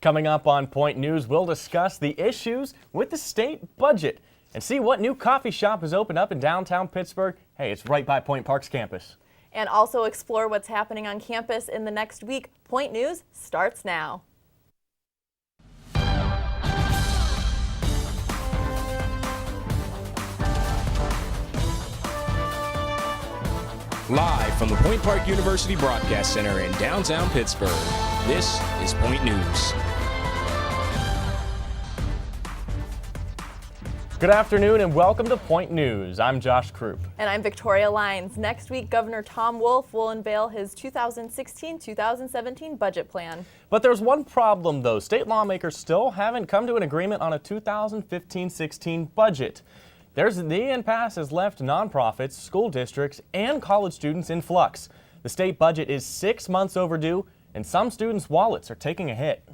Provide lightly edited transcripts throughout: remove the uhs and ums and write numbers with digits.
Coming up on Point News, we'll discuss the issues with the state budget and see what new coffee shop has opened up in downtown Pittsburgh. Hey, it's right by Point Park's campus. And also explore what's happening on campus in the next week. Point News starts now. Live from the Point Park University Broadcast Center in downtown Pittsburgh, this is Point News. Good afternoon and welcome to Point News. I'm Josh Krupp. And I'm Victoria Lyons. Next week, Governor Tom Wolf will unveil his 2016-2017 budget plan. But there's one problem, though. State lawmakers still haven't come to an agreement on a 2015-16 budget. The impasse has left nonprofits, school districts, and college students in flux. The state budget is 6 months overdue, and some students' wallets are taking a hit.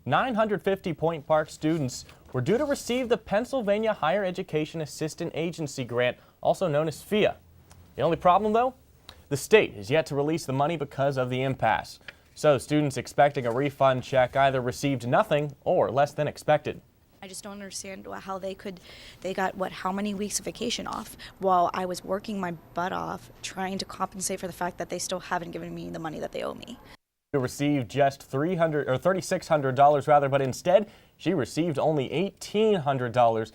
950 Point Park students were due to receive the Pennsylvania Higher Education Assistance Agency grant, also known as FIA. The only problem, though? The state has yet to release the money because of the impasse. So students expecting a refund check either received nothing or less than expected. I just don't understand how they got how many weeks of vacation off while I was working my butt off trying to compensate for the fact that they still haven't given me the money that they owe me. She received just $3,600 rather, but instead she received only $1,800.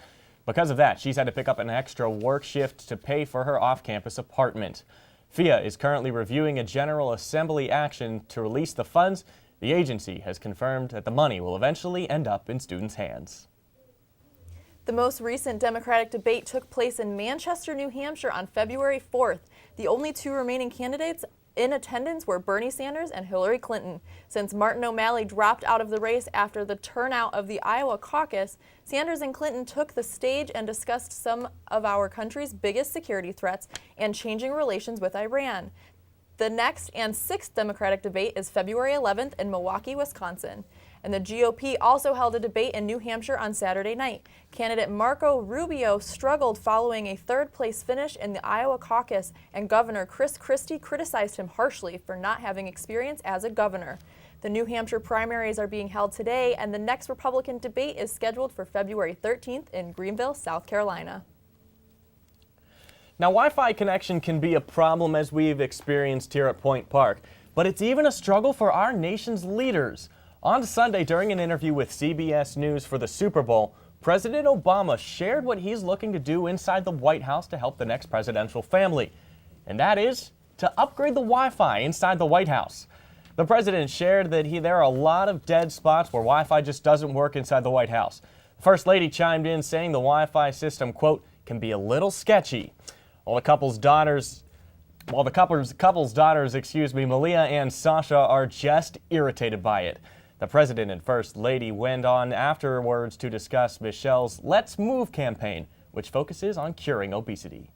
Because of that, she's had to pick up an extra work shift to pay for her off-campus apartment. FIA is currently reviewing a General Assembly action to release the funds. The agency has confirmed that the money will eventually end up in students' hands. The most recent Democratic debate took place in Manchester, New Hampshire on February 4th. The only two remaining candidates in attendance were Bernie Sanders and Hillary Clinton. Since Martin O'Malley dropped out of the race after the turnout of the Iowa caucus, Sanders and Clinton took the stage and discussed some of our country's biggest security threats and changing relations with Iran. The next and sixth Democratic debate is February 11th in Milwaukee, Wisconsin. And the GOP also held a debate in New Hampshire on Saturday night. Candidate Marco Rubio struggled following a third-place finish in the Iowa caucus, and Governor Chris Christie criticized him harshly for not having experience as a governor. The New Hampshire primaries are being held today, and the next Republican debate is scheduled for February 13th in Greenville, South Carolina. Now, Wi-Fi connection can be a problem, as we've experienced here at Point Park, but it's even a struggle for our nation's leaders. On Sunday, during an interview with CBS News for the Super Bowl, President Obama shared what he's looking to do inside the White House to help the next presidential family, and that is to upgrade the Wi-Fi inside the White House. The president shared that there are a lot of dead spots where Wi-Fi just doesn't work inside the White House. The First Lady chimed in saying the Wi-Fi system, quote, can be a little sketchy. While the couple's daughters, Malia and Sasha, are just irritated by it. The President and First Lady went on afterwards to discuss Michelle's Let's Move campaign, which focuses on curing obesity.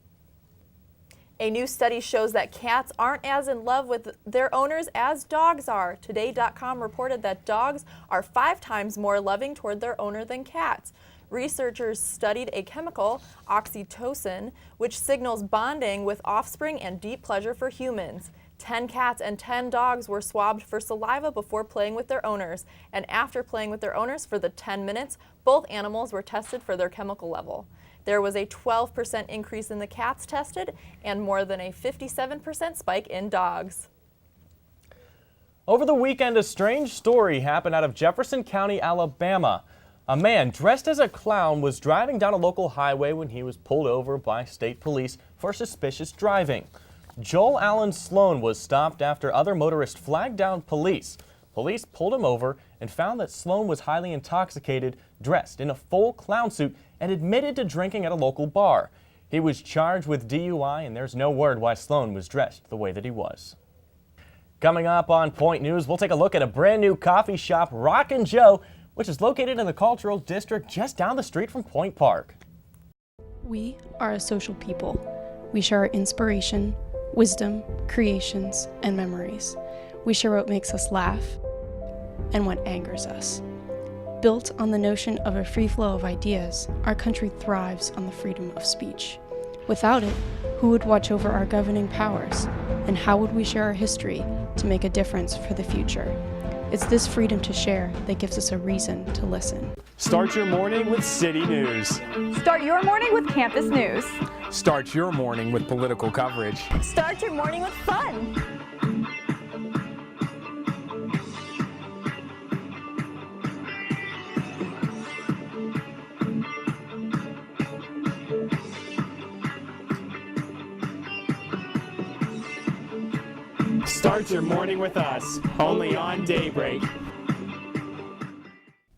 A new study shows that cats aren't as in love with their owners as dogs are. Today.com reported that dogs are 5 times more loving toward their owner than cats. Researchers studied a chemical, oxytocin, which signals bonding with offspring and deep pleasure for humans. 10 cats and 10 dogs were swabbed for saliva before playing with their owners, and after playing with their owners for the 10 minutes, both animals were tested for their chemical level. There was a 12% increase in the cats tested and more than a 57% spike in dogs. Over the weekend, a strange story happened out of Jefferson County, Alabama. A man dressed as a clown was driving down a local highway when he was pulled over by state police for suspicious driving. Joel Allen Sloan was stopped after other motorists flagged down police. Police pulled him over and found that Sloan was highly intoxicated, dressed in a full clown suit, and admitted to drinking at a local bar. He was charged with DUI, and there's no word why Sloan was dressed the way that he was. Coming up on Point News, we'll take a look at a brand new coffee shop, Rockin' Joe, which is located in the Cultural District just down the street from Point Park. We are a social people. We share our inspiration, wisdom, creations, and memories. We share what makes us laugh and what angers us. Built on the notion of a free flow of ideas, our country thrives on the freedom of speech. Without it, who would watch over our governing powers? And how would we share our history to make a difference for the future? It's this freedom to share that gives us a reason to listen. Start your morning with City News. Start your morning with campus news. Start your morning with political coverage. Start your morning with fun. Start your morning with us, only on Daybreak.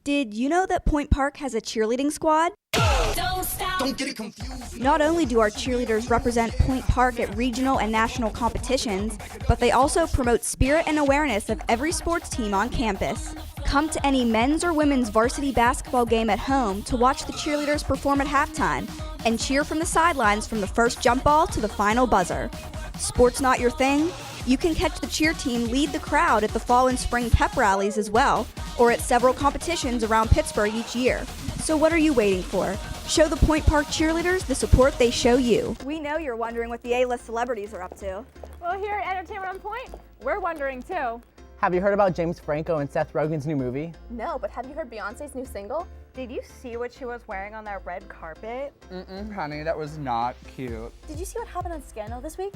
Did you know that Point Park has a cheerleading squad? Don't stop. Don't get it confused. Not only do our cheerleaders represent Point Park at regional and national competitions, but they also promote spirit and awareness of every sports team on campus. Come to any men's or women's varsity basketball game at home to watch the cheerleaders perform at halftime and cheer from the sidelines from the first jump ball to the final buzzer. Sports not your thing? You can catch the cheer team lead the crowd at the fall and spring pep rallies as well, or at several competitions around Pittsburgh each year. So what are you waiting for? Show the Point Park cheerleaders the support they show you. We know you're wondering what the A-list celebrities are up to. Well, here at Entertainment on Point, we're wondering too. Have you heard about James Franco and Seth Rogen's new movie? No, but have you heard Beyonce's new single? Did you see what she was wearing on that red carpet? Honey, that was not cute. Did you see what happened on Scandal this week?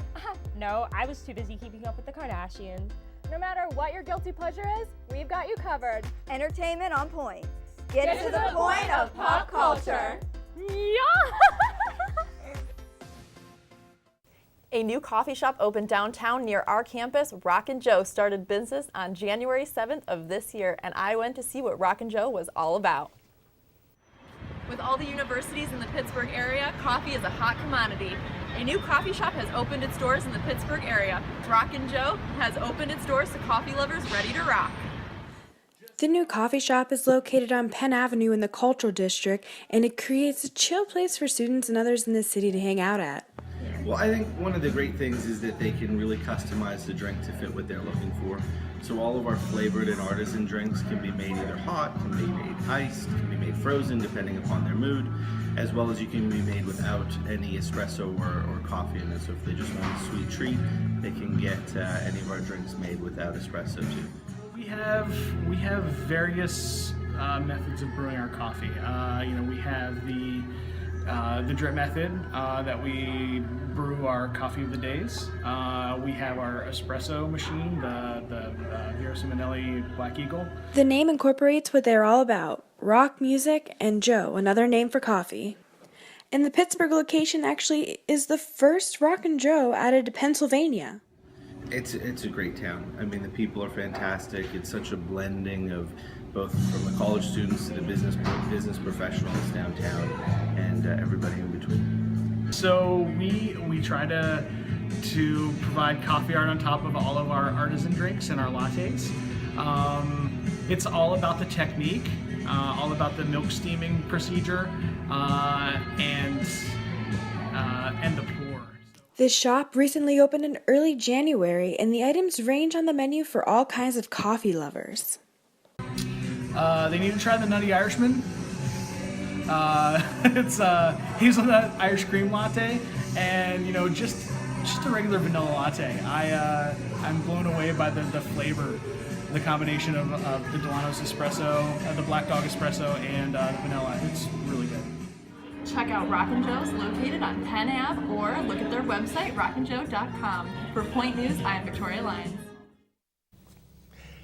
No, I was too busy keeping up with the Kardashians. No matter what your guilty pleasure is, we've got you covered. Entertainment on Point. Get to the point of pop culture. A new coffee shop opened downtown near our campus. Rock and Joe started business on January 7th of this year, and I went to see what Rock and Joe was all about. With all the universities in the Pittsburgh area, coffee is a hot commodity. A new coffee shop has opened its doors in the Pittsburgh area. Rock and Joe has opened its doors to coffee lovers ready to rock. The new coffee shop is located on Penn Avenue in the Cultural District, and it creates a chill place for students and others in the city to hang out at. Well, I think one of the great things is that they can really customize the drink to fit what they're looking for. So all of our flavored and artisan drinks can be made either hot, can be made iced, can be made frozen depending upon their mood, as well as you can be made without any espresso or coffee in it. So if they just want a sweet treat, they can get any of our drinks made without espresso too. We have various methods of brewing our coffee. We have the drip method that we brew our coffee of the days. We have our espresso machine, the Vera Simonelli Black Eagle. The name incorporates what they're all about: rock music and Joe, another name for coffee. And the Pittsburgh location actually is the first Rock and Joe added to Pennsylvania. It's a great town. I mean, the people are fantastic. It's such a blending of both from the college students to the business professionals downtown and everybody in between. So we try to provide coffee art on top of all of our artisan drinks and our lattes. It's all about the technique, all about the milk steaming procedure, and the pour. This shop recently opened in early January, and the items range on the menu for all kinds of coffee lovers. They need to try the Nutty Irishman. It's hazelnut Irish cream latte, and just a regular vanilla latte. I'm blown away by the flavor, the combination of the Delano's espresso, the Black Dog espresso, and the vanilla. It's really good. Check out Rock and Joe's located on Penn Ave or look at their website, rockandjoe.com. For Point News, I am Victoria Lyons.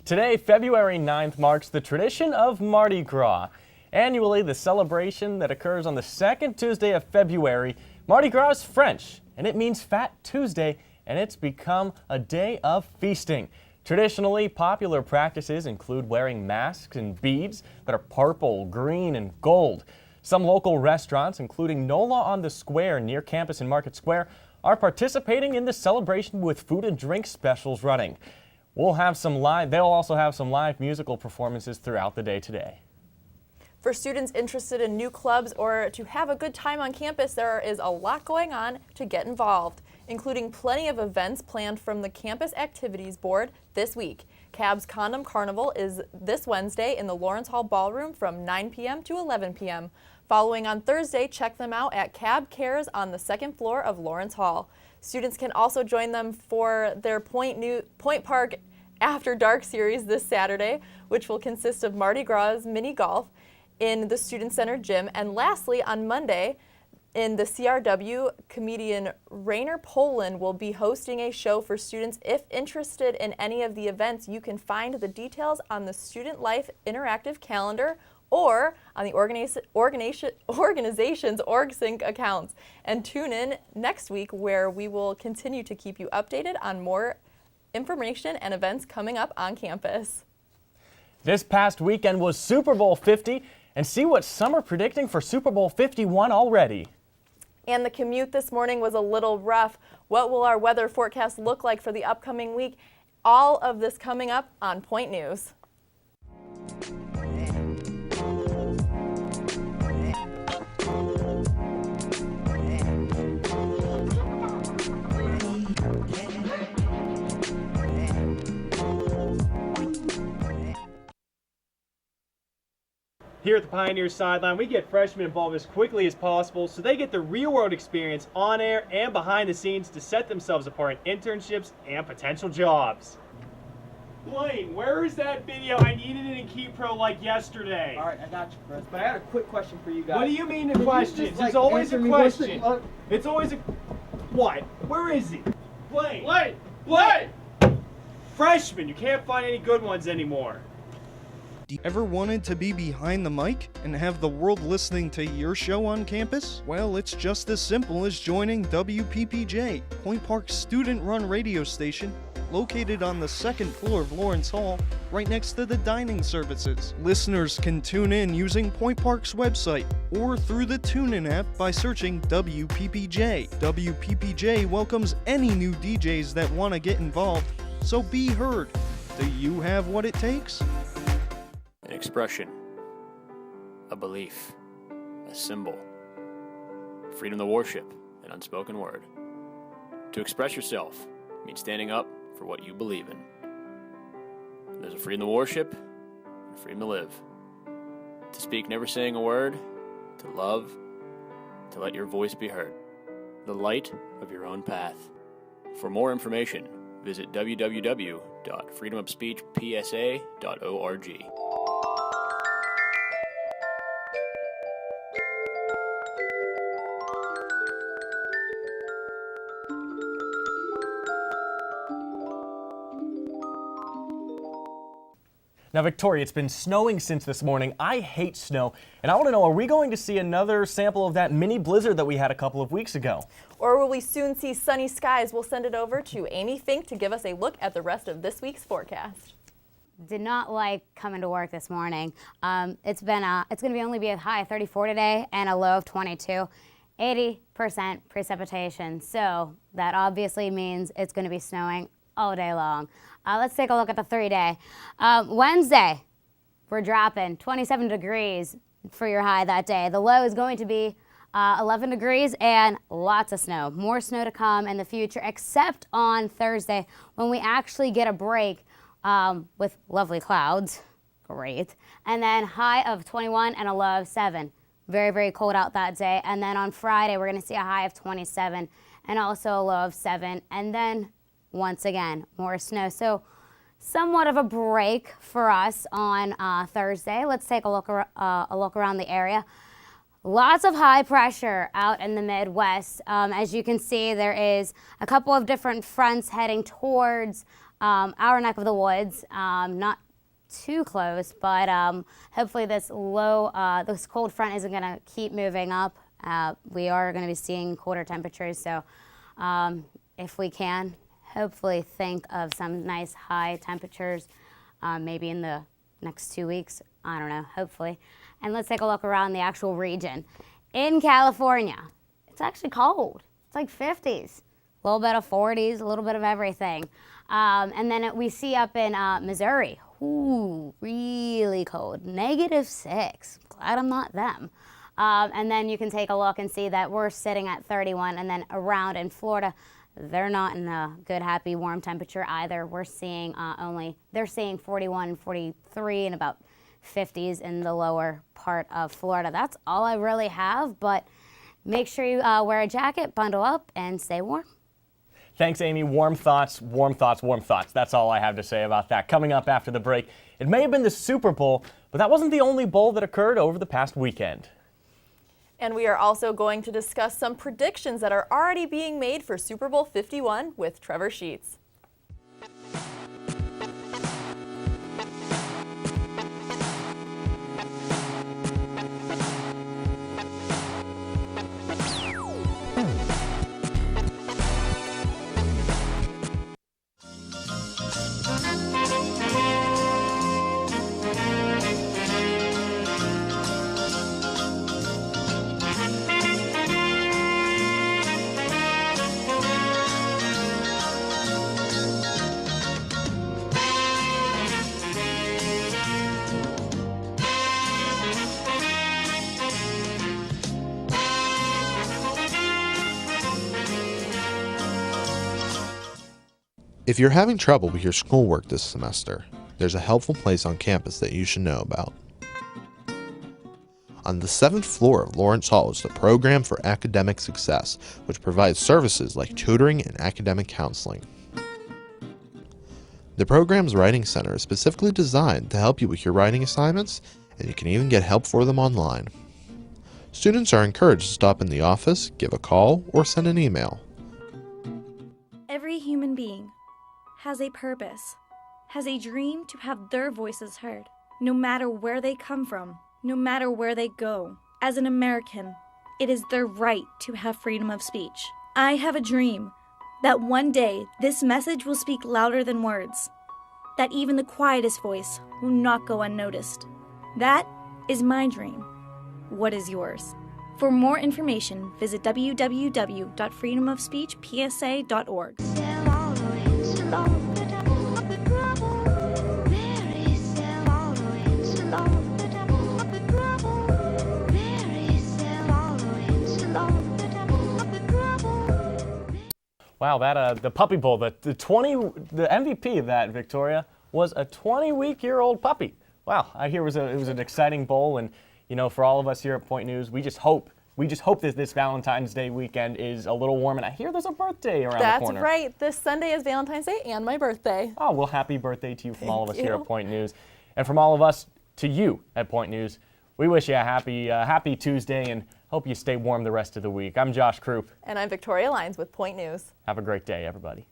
Today, February 9th, marks the tradition of Mardi Gras. Annually, the celebration that occurs on the second Tuesday of February. Mardi Gras is French, and it means Fat Tuesday, and it's become a day of feasting. Traditionally, popular practices include wearing masks and beads that are purple, green, and gold. Some local restaurants, including NOLA on the Square near campus in Market Square, are participating in the celebration with food and drink specials running. They'll also have some live musical performances throughout the day today. For students interested in new clubs or to have a good time on campus, there is a lot going on to get involved, including plenty of events planned from the Campus Activities Board this week. Cab's Condom Carnival is this Wednesday in the Lawrence Hall Ballroom from 9 p.m. to 11 p.m. Following on Thursday, check them out at Cab Cares on the second floor of Lawrence Hall. Students can also join them for their Point Park After Dark series this Saturday, which will consist of Mardi Gras mini golf in the Student Center gym. And lastly, on Monday, in the CRW, comedian Rainer Poland will be hosting a show for students. If interested in any of the events, you can find the details on the Student Life Interactive Calendar or on the organization's OrgSync accounts. And tune in next week where we will continue to keep you updated on more information and events coming up on campus. This past weekend was Super Bowl 50, and see what some are predicting for Super Bowl 51 already. And the commute this morning was a little rough. What will our weather forecast look like for the upcoming week? All of this coming up on Point News. Here at the Pioneers sideline, we get freshmen involved as quickly as possible so they get the real-world experience on air and behind the scenes to set themselves apart in internships and potential jobs. Blaine, where is that video? I needed it in KeyPro like yesterday. All right, I got you, Chris. But I had a quick question for you guys. What do you mean the questions? It's always a question. It's always a... What? Where is he? Blaine! Blaine! Blaine! Freshman, you can't find any good ones anymore. Ever wanted to be behind the mic and have the world listening to your show on campus? Well, it's just as simple as joining WPPJ, Point Park's student-run radio station, located on the second floor of Lawrence Hall, right next to the dining services. Listeners can tune in using Point Park's website or through the TuneIn app by searching WPPJ. WPPJ welcomes any new DJs that want to get involved, so be heard. Do you have what it takes? An expression, a belief, a symbol, freedom to worship, an unspoken word. To express yourself means standing up for what you believe in. There's a freedom to worship and a freedom to live. To speak never saying a word, to love, to let your voice be heard. The light of your own path. For more information, visit www.freedomofspeechpsa.org. Now, Victoria, it's been snowing since this morning. I hate snow, and I want to know, are we going to see another sample of that mini blizzard that we had a couple of weeks ago? Or will we soon see sunny skies? We'll send it over to Amy Fink to give us a look at the rest of this week's forecast. Did not like coming to work this morning. It's going to only be a high of 34 today and a low of 22. 80% precipitation, so that obviously means it's going to be snowing all day long. Let's take a look at the 3-day. Wednesday, we're dropping 27 degrees for your high that day. The low is going to be 11 degrees and lots of snow. More snow to come in the future, except on Thursday when we actually get a break with lovely clouds. Great. And then high of 21 and a low of 7. Very, very cold out that day. And then on Friday, we're going to see a high of 27 and also a low of 7. And then once again, more snow. So somewhat of a break for us on Thursday. Let's take a look around the area. Lots of high pressure out in the Midwest. As you can see, there is a couple of different fronts heading towards our neck of the woods. Not too close, but hopefully this cold front isn't going to keep moving up. We are going to be seeing colder temperatures, so if we can, hopefully think of some nice high temperatures maybe in the next 2 weeks. I don't know, hopefully. And let's take a look around the actual region. In California, it's actually cold. It's like 50s, a little bit of 40s, a little bit of everything. And then we see up in Missouri, ooh, really cold, -6. Glad I'm not them. And then you can take a look and see that we're sitting at 31, and then around in Florida, they're not in a good, happy, warm temperature either. We're seeing they're seeing 41, 43, and about 50s in the lower part of Florida. That's all I really have, but make sure you wear a jacket, bundle up, and stay warm. Thanks, Amy. Warm thoughts, warm thoughts, warm thoughts. That's all I have to say about that. Coming up after the break, it may have been the Super Bowl, but that wasn't the only bowl that occurred over the past weekend. And we are also going to discuss some predictions that are already being made for Super Bowl 51 with Trevor Sheets. If you're having trouble with your schoolwork this semester, there's a helpful place on campus that you should know about. On the 7th floor of Lawrence Hall is the Program for Academic Success, which provides services like tutoring and academic counseling. The program's Writing Center is specifically designed to help you with your writing assignments, and you can even get help for them online. Students are encouraged to stop in the office, give a call, or send an email. Every human being has a purpose, has a dream to have their voices heard, no matter where they come from, no matter where they go. As an American, it is their right to have freedom of speech. I have a dream that one day this message will speak louder than words, that even the quietest voice will not go unnoticed. That is my dream. What is yours? For more information, visit www.freedomofspeechpsa.org. Wow, that the Puppy Bowl, the MVP of that, Victoria, was a 20-week-old puppy. Wow, I hear it was an exciting bowl, and you know, for all of us here at Point News, we just hope that this Valentine's Day weekend is a little warm, and I hear there's a birthday around the corner. That's right. This Sunday is Valentine's Day and my birthday. Oh, well, happy birthday to you from all of us here at Point News. And from all of us to you at Point News, we wish you a happy Tuesday and hope you stay warm the rest of the week. I'm Josh Krupp. And I'm Victoria Lyons with Point News. Have a great day, everybody.